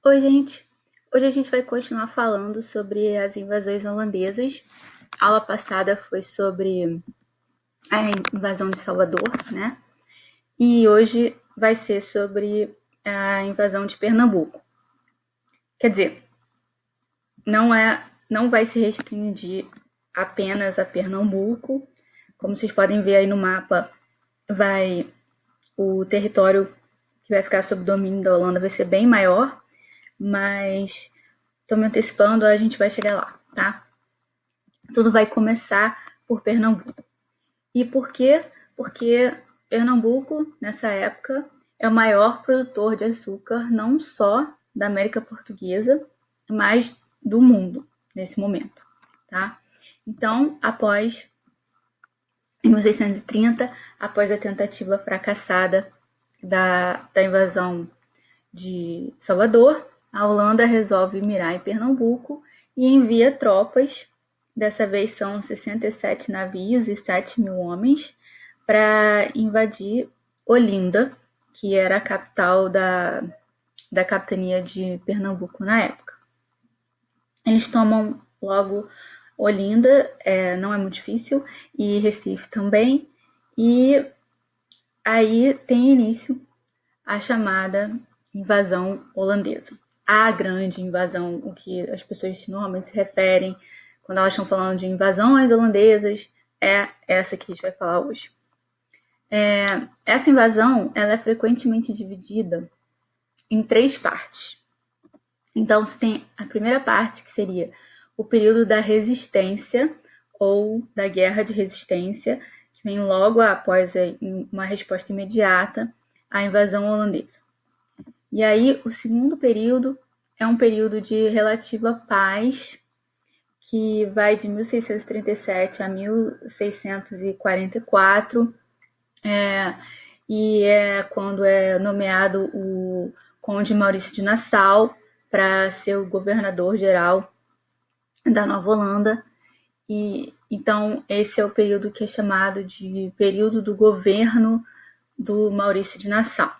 Oi, gente! Hoje a gente vai continuar falando sobre as invasões holandesas. A aula passada foi sobre a invasão de Salvador, né? E hoje vai ser sobre a invasão de Pernambuco. Quer dizer, não vai se restringir apenas a Pernambuco. Como vocês podem ver aí no mapa, o território que vai ficar sob domínio da Holanda vai ser bem maior, mas estou me antecipando, a gente vai chegar lá, tá? Tudo vai começar por Pernambuco. E por quê? Porque Pernambuco, nessa época, é o maior produtor de açúcar, não só da América Portuguesa, mas do mundo, nesse momento, tá? Então, em 1630, após a tentativa fracassada da invasão de Salvador, a Holanda resolve mirar em Pernambuco e envia tropas. Dessa vez são 67 navios e 7 mil homens para invadir Olinda, que era a capital da capitania de Pernambuco na época. Eles tomam logo Olinda, não é muito difícil, e Recife também, e aí tem início a chamada invasão holandesa. A grande invasão, o que as pessoas normalmente se referem quando elas estão falando de invasões holandesas, é essa que a gente vai falar hoje. Essa invasão ela é frequentemente dividida em 3 partes. Então, você tem a primeira parte, que seria o período da resistência ou da guerra de resistência, que vem logo após uma resposta imediata à invasão holandesa. E aí, o segundo período é um período de relativa paz, que vai de 1637 a 1644, e é quando é nomeado o Conde Maurício de Nassau para ser o governador-geral da Nova Holanda. E então esse é o período que é chamado de período do governo do Maurício de Nassau.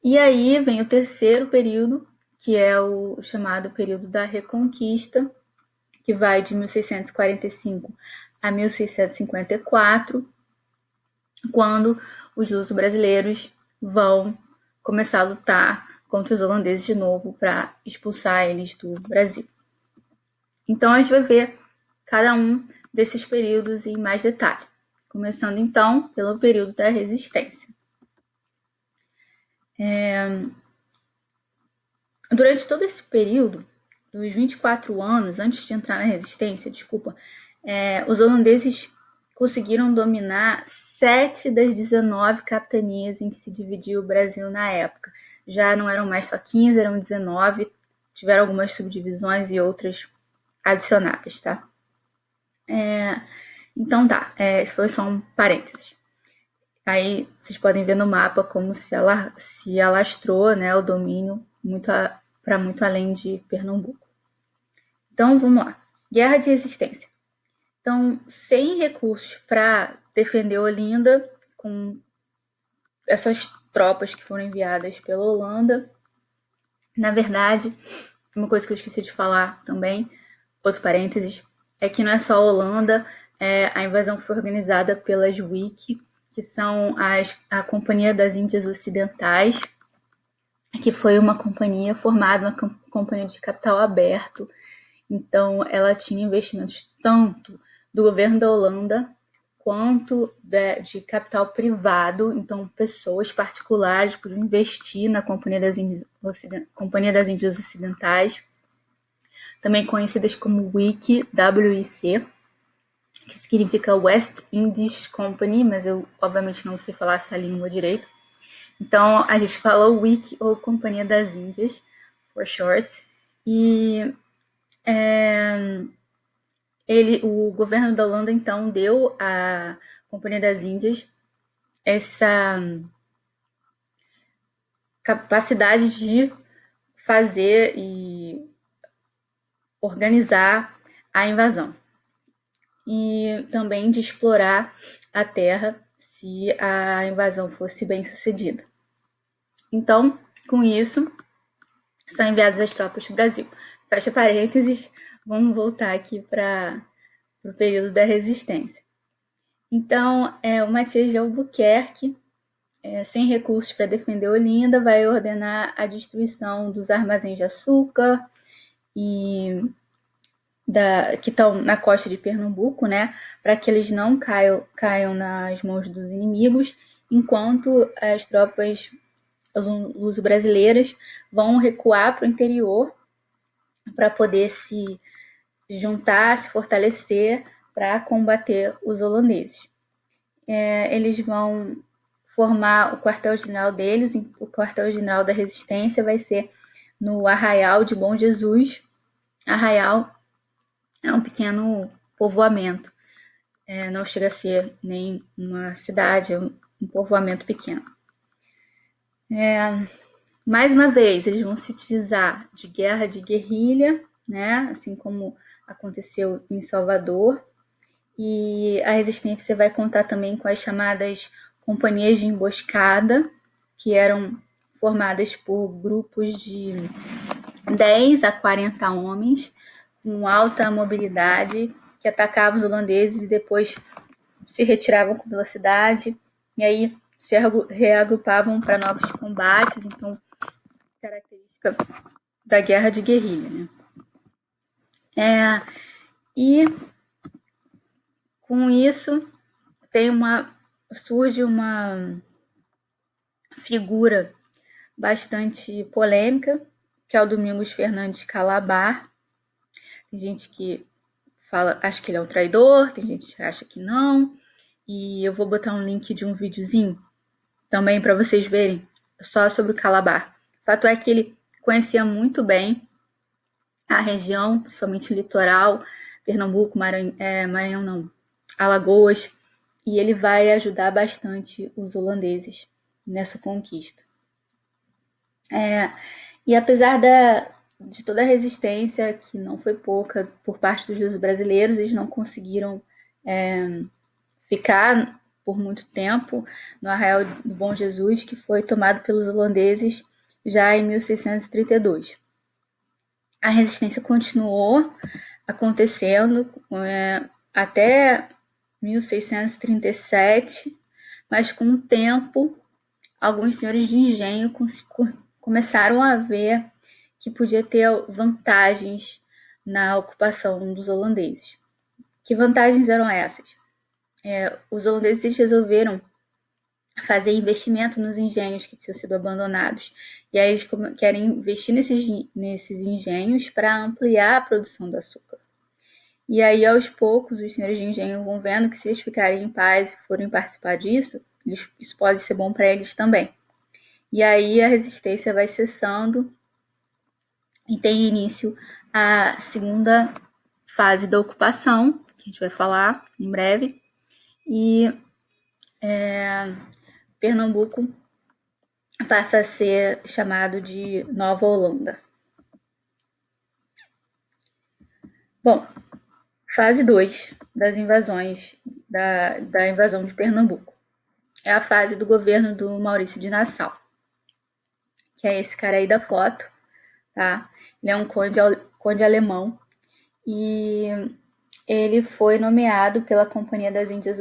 E aí vem o terceiro período, que é o chamado período da Reconquista, que vai de 1645 a 1654, quando os luso-brasileiros vão começar a lutar contra os holandeses de novo para expulsar eles do Brasil. Então a gente vai ver cada um desses períodos em mais detalhe, começando então pelo período da resistência. Durante todo esse período, dos 24 anos, antes de entrar na resistência, os holandeses conseguiram dominar 7 das 19 capitanias em que se dividia o Brasil na época. Já não eram mais só 15, eram 19, tiveram algumas subdivisões e outras adicionadas, tá? Então tá, esse foi só um parênteses. Aí vocês podem ver no mapa como se alastrou, né, o domínio para muito além de Pernambuco. Então vamos lá. Guerra de resistência. Então, sem recursos para defender Olinda, com essas tropas que foram enviadas pela Holanda, na verdade, uma coisa que eu esqueci de falar também, outro parênteses, é que não é só a Holanda, a invasão foi organizada pelas WIC, que são a Companhia das Índias Ocidentais, que foi uma companhia formada, uma companhia de capital aberto. Então, ela tinha investimentos tanto do governo da Holanda quanto de capital privado. Então, pessoas particulares podiam investir na Companhia das Índias Ocidentais, também conhecidas como WIC, WIC, que significa West Indies Company, mas eu obviamente não sei falar essa língua direito. Então a gente falou WIC, ou Companhia das Índias, for short. E o governo da Holanda então deu à Companhia das Índias essa capacidade de fazer e organizar a invasão, e também de explorar a terra se a invasão fosse bem sucedida. Então, com isso, são enviadas as tropas do Brasil. Fecha parênteses, vamos voltar aqui para o período da resistência. Então, o Matias de Albuquerque, sem recursos para defender Olinda, vai ordenar a destruição dos armazéns de açúcar que estão na costa de Pernambuco, né, para que eles não caiam nas mãos dos inimigos, enquanto as tropas luso-brasileiras vão recuar para o interior para poder se juntar, se fortalecer para combater os holandeses. Eles vão formar o quartel-general deles, o quartel-general da resistência vai ser no Arraial de Bom Jesus. Arraial é um pequeno povoamento, não chega a ser nem uma cidade, é um povoamento pequeno. Mais uma vez, eles vão se utilizar de guerra de guerrilha, né, assim como aconteceu em Salvador, e a resistência vai contar também com as chamadas companhias de emboscada, que eram formadas por grupos de 10 a 40 homens, com alta mobilidade, que atacavam os holandeses e depois se retiravam com velocidade, e aí se reagrupavam para novos combates. Então, característica da guerra de guerrilha, né? E com isso surge uma figura bastante polêmica, que é o Domingos Fernandes Calabar. Tem gente que acha que ele é um traidor, tem gente que acha que não, e eu vou botar um link de um videozinho também para vocês verem só sobre o Calabar. O fato é que ele conhecia muito bem a região, principalmente o litoral, Pernambuco, Maranhão não, Alagoas, e ele vai ajudar bastante os holandeses nessa conquista. E apesar de toda a resistência, que não foi pouca, por parte dos brasileiros, eles não conseguiram ficar por muito tempo no Arraial do Bom Jesus, que foi tomado pelos holandeses já em 1632. A resistência continuou acontecendo até 1637, mas com o tempo, alguns senhores de engenho começaram a ver que podia ter vantagens na ocupação dos holandeses. Que vantagens eram essas? Os holandeses resolveram fazer investimento nos engenhos que tinham sido abandonados. E aí eles querem investir nesses engenhos para ampliar a produção do açúcar. E aí, aos poucos, os senhores de engenho vão vendo que se eles ficarem em paz e forem participar disso, isso pode ser bom para eles também. E aí a resistência vai cessando e tem início a segunda fase da ocupação, que a gente vai falar em breve, e Pernambuco passa a ser chamado de Nova Holanda. Bom, fase 2 das invasões, da invasão de Pernambuco. É a fase do governo do Maurício de Nassau, que é esse cara aí da foto, tá? Ele é um conde alemão e ele foi nomeado pela Companhia das Índias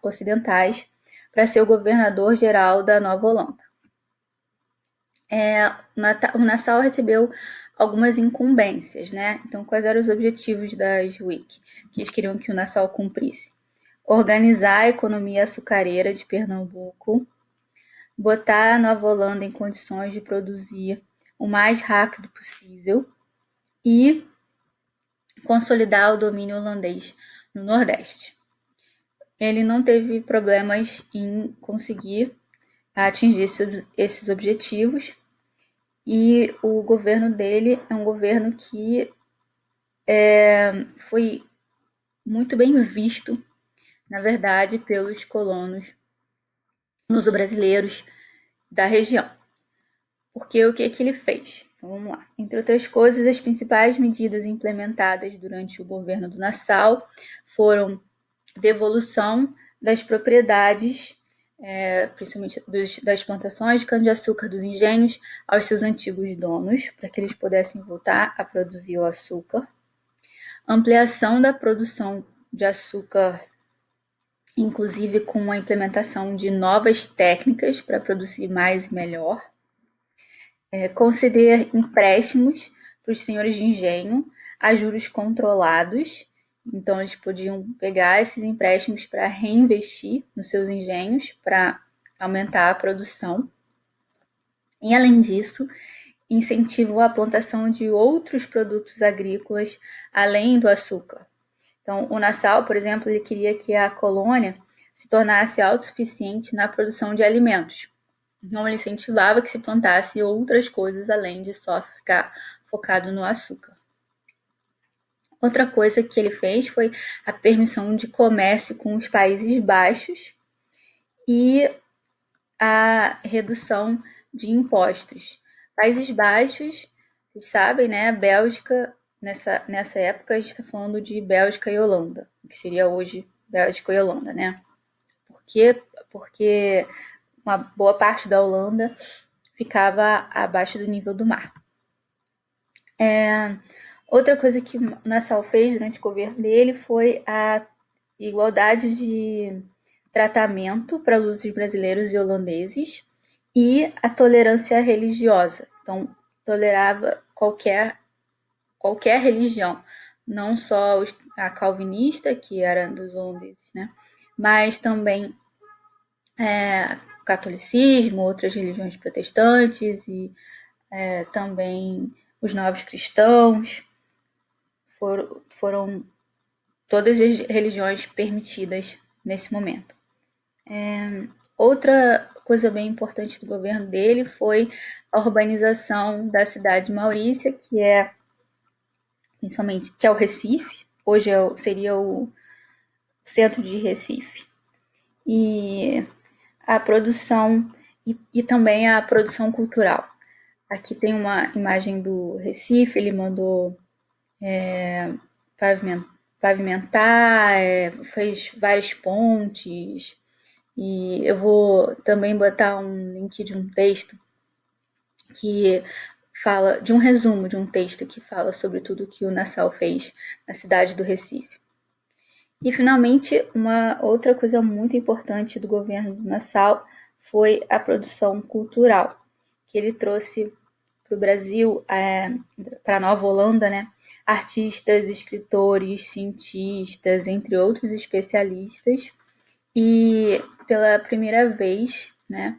Ocidentais para ser o governador-geral da Nova Holanda. O Nassau recebeu algumas incumbências, né? Então, quais eram os objetivos da JUIC que eles queriam que o Nassau cumprisse? Organizar a economia açucareira de Pernambuco, botar a Nova Holanda em condições de produzir o mais rápido possível e consolidar o domínio holandês no Nordeste. Ele não teve problemas em conseguir atingir esses objetivos, e o governo dele é um governo que foi muito bem visto, na verdade, pelos colonos luso-brasileiros da região. Porque o que ele fez? Então, vamos lá. Entre outras coisas, as principais medidas implementadas durante o governo do Nassau foram devolução das propriedades principalmente das plantações de cana-de-açúcar dos engenhos, aos seus antigos donos, para que eles pudessem voltar a produzir o açúcar. Ampliação da produção de açúcar, inclusive com a implementação de novas técnicas para produzir mais e melhor. Conceder empréstimos para os senhores de engenho a juros controlados. Então, eles podiam pegar esses empréstimos para reinvestir nos seus engenhos, para aumentar a produção. E, além disso, incentivou a plantação de outros produtos agrícolas além do açúcar. Então, o Nassau, por exemplo, ele queria que a colônia se tornasse autossuficiente na produção de alimentos. Então, ele incentivava que se plantasse outras coisas além de só ficar focado no açúcar. Outra coisa que ele fez foi a permissão de comércio com os Países Baixos e a redução de impostos. Países Baixos, vocês sabem, né? A Bélgica, nessa época, a gente está falando de Bélgica e Holanda, que seria hoje Bélgica e Holanda, né? Por quê? Porque uma boa parte da Holanda ficava abaixo do nível do mar. Outra coisa que o Nassau fez durante o governo dele foi a igualdade de tratamento para os brasileiros e holandeses e a tolerância religiosa. Então, tolerava qualquer religião, não só a calvinista, que era dos holandeses, né? Mas também catolicismo, outras religiões protestantes e também os novos cristãos. Foram todas as religiões permitidas nesse momento. Outra coisa bem importante do governo dele foi a urbanização da cidade de Maurícia, que é principalmente que é o Recife, hoje seria o centro de Recife, e a produção e também a produção cultural. Aqui tem uma imagem do Recife, ele mandou pavimentar, fez várias pontes, e eu vou também botar um link de um texto que fala, de um resumo de um texto que fala sobre tudo que o Nassau fez na cidade do Recife. E, finalmente, uma outra coisa muito importante do governo do Nassau foi a produção cultural, que ele trouxe para o Brasil, para a Nova Holanda, né, artistas, escritores, cientistas, entre outros especialistas, e pela primeira vez, né,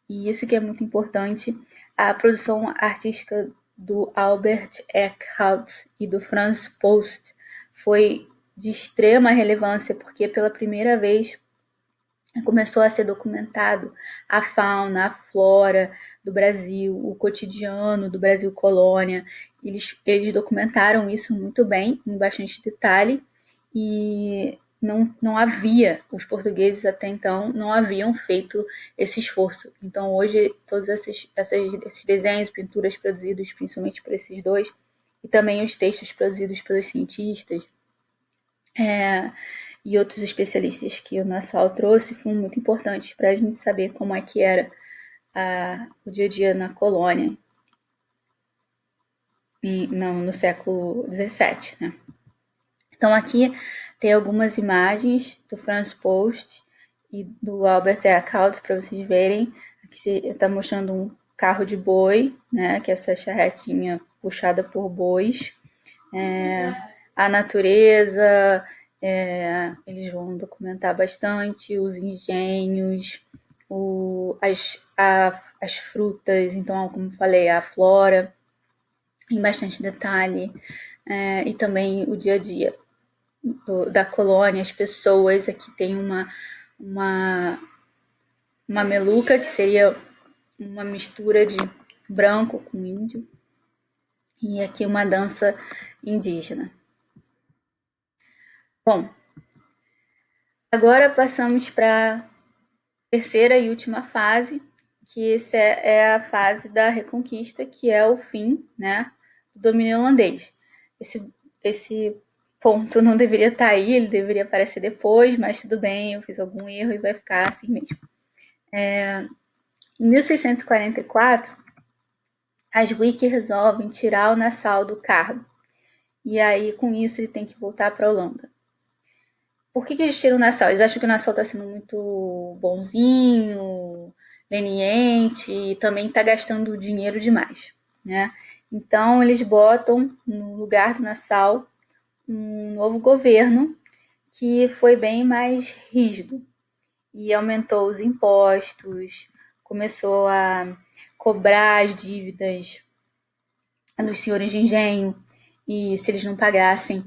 e isso que é muito importante, a produção artística do Albert Eckhout e do Franz Post foi de extrema relevância, porque pela primeira vez começou a ser documentado a fauna, a flora do Brasil, o cotidiano do Brasil colônia. Eles documentaram isso muito bem, em bastante detalhe, e não havia, os portugueses até então não haviam feito esse esforço. Então hoje todos esses desenhos, pinturas produzidos principalmente por esses dois, e também os textos produzidos pelos cientistas e outros especialistas que o Nassau trouxe, foram muito importantes para a gente saber como é que era o dia a dia na colônia no século XVII, né? Então aqui tem algumas imagens do Franz Post e do Albert Eckhout para vocês verem. Aqui está mostrando um carro de boi, né, que é essa charretinha puxada por bois. A natureza, eles vão documentar bastante os engenhos, as frutas, então, como falei, a flora, em bastante detalhe, e também o dia a dia da colônia, as pessoas. Aqui tem uma meluca, que seria uma mistura de branco com índio, e aqui uma dança indígena. Bom, agora passamos para a terceira e última fase, que essa é a fase da Reconquista, que é o fim, né, do domínio holandês. Esse ponto não deveria estar aí, ele deveria aparecer depois, mas tudo bem, eu fiz algum erro e vai ficar assim mesmo. Em 1644, as Wicke resolvem tirar o Nassau do cargo. E aí, com isso, ele tem que voltar para a Holanda. Por que eles tiram o Nassau? Eles acham que o Nassau está sendo muito bonzinho, leniente e também está gastando dinheiro demais, né? Então, eles botam no lugar do Nassau um novo governo que foi bem mais rígido e aumentou os impostos, começou a cobrar as dívidas dos senhores de engenho, e se eles não pagassem,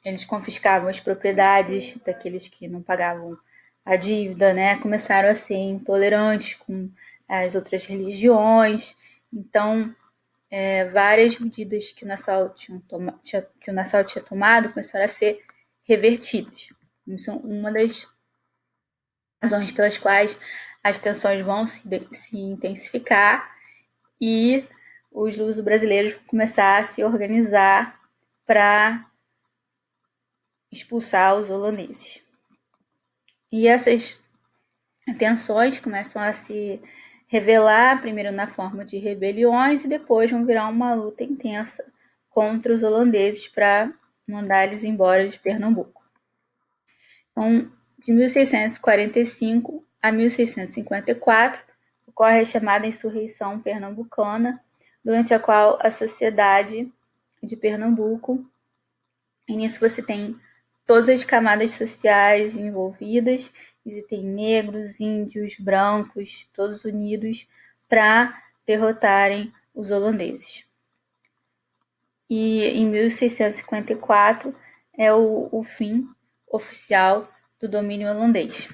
eles confiscavam as propriedades daqueles que não pagavam a dívida, né? Começaram a ser intolerantes com as outras religiões. Então, várias medidas que o Nassau tinha tomado começaram a ser revertidas. Isso é uma das razões pelas quais as tensões vão se intensificar e os luso-brasileiros vão começar a se organizar para expulsar os holandeses. E essas tensões começam a se revelar, primeiro na forma de rebeliões, e depois vão virar uma luta intensa contra os holandeses para mandar eles embora de Pernambuco. Então, de 1645 a 1654, ocorre a chamada Insurreição Pernambucana, durante a qual a sociedade de Pernambuco, e nisso você tem todas as camadas sociais envolvidas, existem negros, índios, brancos, todos unidos para derrotarem os holandeses. E em 1654 é o fim oficial do domínio holandês.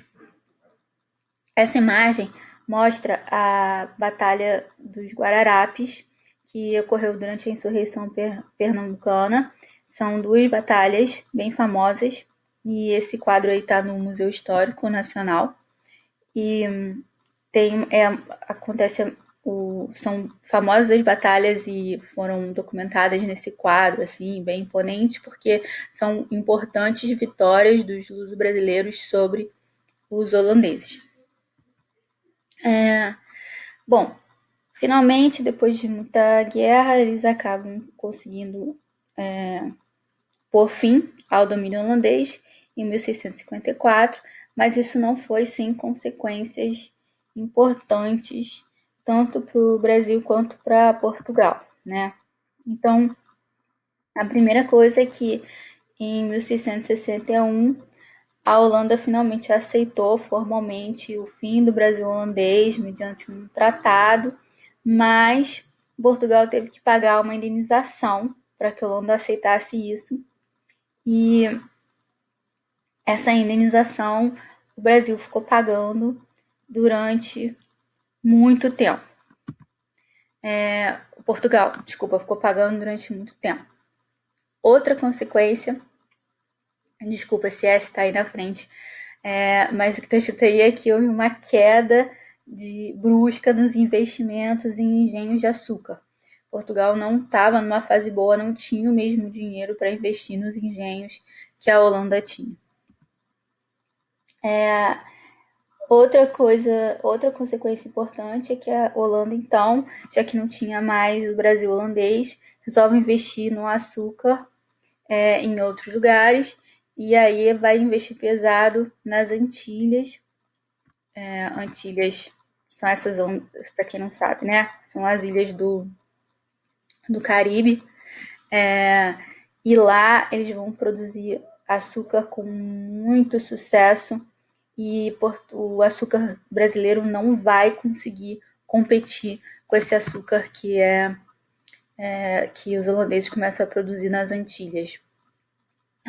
Essa imagem mostra a Batalha dos Guararapes, que ocorreu durante a insurreição pernambucana. São duas batalhas bem famosas, e esse quadro aí está no Museu Histórico Nacional. E são famosas as batalhas e foram documentadas nesse quadro, assim, bem imponente, porque são importantes vitórias dos luso-brasileiros sobre os holandeses. Bom, finalmente, depois de muita guerra, eles acabam conseguindo pôr fim ao domínio holandês em 1654, mas isso não foi sem consequências importantes tanto para o Brasil quanto para Portugal, né? Então, a primeira coisa é que em 1661 a Holanda finalmente aceitou formalmente o fim do Brasil holandês mediante um tratado, mas Portugal teve que pagar uma indenização para que a Holanda aceitasse isso, e essa indenização o Brasil ficou pagando durante muito tempo. Portugal ficou pagando durante muito tempo. Outra consequência, desculpa se essa está aí na frente, mas o que está escrito aí é que houve uma queda brusca nos investimentos em engenhos de açúcar. Portugal não estava numa fase boa, não tinha o mesmo dinheiro para investir nos engenhos que a Holanda tinha. Outra consequência importante é que a Holanda, então, já que não tinha mais o Brasil holandês, resolve investir no açúcar em outros lugares, e aí vai investir pesado nas Antilhas. Antilhas são essas ondas, para quem não sabe, né? São as ilhas do Caribe. E lá eles vão produzir açúcar com muito sucesso, e o açúcar brasileiro não vai conseguir competir com esse açúcar que os holandeses começam a produzir nas Antilhas.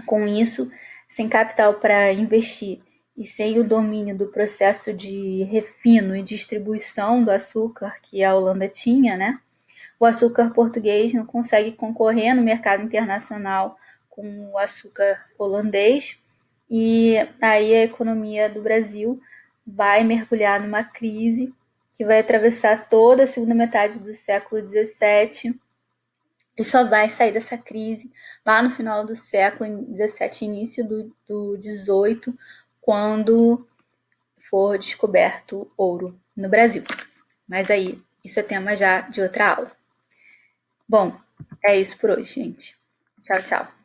Com isso, sem capital para investir e sem o domínio do processo de refino e distribuição do açúcar que a Holanda tinha, né? O açúcar português não consegue concorrer no mercado internacional com o açúcar holandês, e aí a economia do Brasil vai mergulhar numa crise que vai atravessar toda a segunda metade do século XVII, e só vai sair dessa crise lá no final do século XVII, início do XVIII, quando for descoberto ouro no Brasil. Mas aí, isso é tema já de outra aula. Bom, é isso por hoje, gente. Tchau, tchau.